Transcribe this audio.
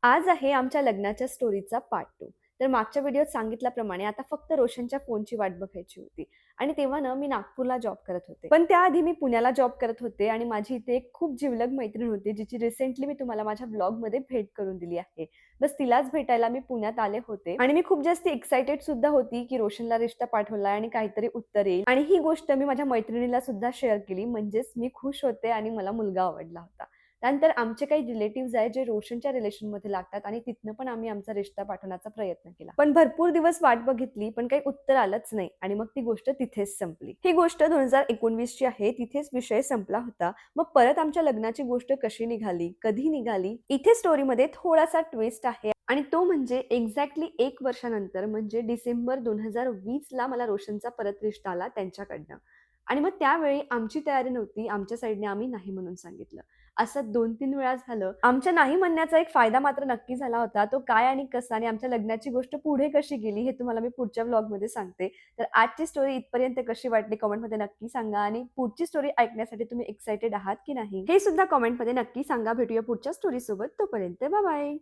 आज आहे आमच्या लग्नाच्या स्टोरीचा पार्ट 2. तर मागच्या व्हिडिओत सांगितल्याप्रमाणे आता फक्त रोशनच्या फोनची वाट बघायची होती आणि तेव्हा ना मी नागपूरला जॉब करत होते. पण त्याआधी मी पुण्याला जॉब करत होते आणि माझी इथे एक खूप जिवलग मैत्रीण होती, जिची रिसेंटली मी तुम्हाला माझ्या व्लॉगमध्ये भेट करून दिली आहे. बस तिलाच भेटायला मी पुण्यात आले होते आणि मी खूप जास्त एक्साइटेड सुद्धा होती, की रोशनला रिश्ता पाठवलाय आणि काहीतरी उत्तर येईल आणि ही गोष्ट मी माझ्या मैत्रिणीला सुद्धा शेअर केली. म्हणजेच मी खुश होते आणि मला मुलगा आवडला होता. त्यानंतर आमचे काही रिलेटिव्हज आहेत जे रोशनच्या रिलेशनमध्ये लागतात आणि तिथनं पण आम्ही आमचा रिश्ता पाठवण्याचा प्रयत्न केला. पण भरपूर दिवस वाट बघितली, पण काही उत्तर आलंच नाही आणि मग ती गोष्ट तिथेच संपली. ही गोष्ट 2019 ची आहे. तिथेच विषय संपला होता. मग परत आमच्या लग्नाची गोष्ट कशी निघाली, कधी निघाली, इथे स्टोरीमध्ये थोडासा ट्विस्ट आहे आणि तो म्हणजे एक्झॅक्टली 1 वर्षानंतर म्हणजे डिसेंबर 2020 ला मला रोशनचा परत रिश्ता आला त्यांच्याकडनं. आणि मग त्यावेळी आमची तयारी नव्हती. आमच्या साइडने आम्ही नाही म्हणून सांगितलं. असं 2-3 वेळा झालं. आमच्या नाही म्हणण्याचा एक फायदा मात्र नक्की झाला होता. तो काय आणि कसा आणि आमच्या लग्नाची गोष्ट पुढे कशी गेली हे तुम्हाला मी पुढच्या व्लॉगमध्ये सांगते. तर आजची स्टोरी इथपर्यंत कशी वाटली कमेंटमध्ये नक्की सांगा आणि पुढची स्टोरी ऐकण्यासाठी तुम्ही एक्साइटेड आहात की नाही? हे सुद्धा कमेंटमध्ये नक्की सांगा. भेटूया पुढच्या स्टोरीसोबत. तोपर्यंत बाय बाय.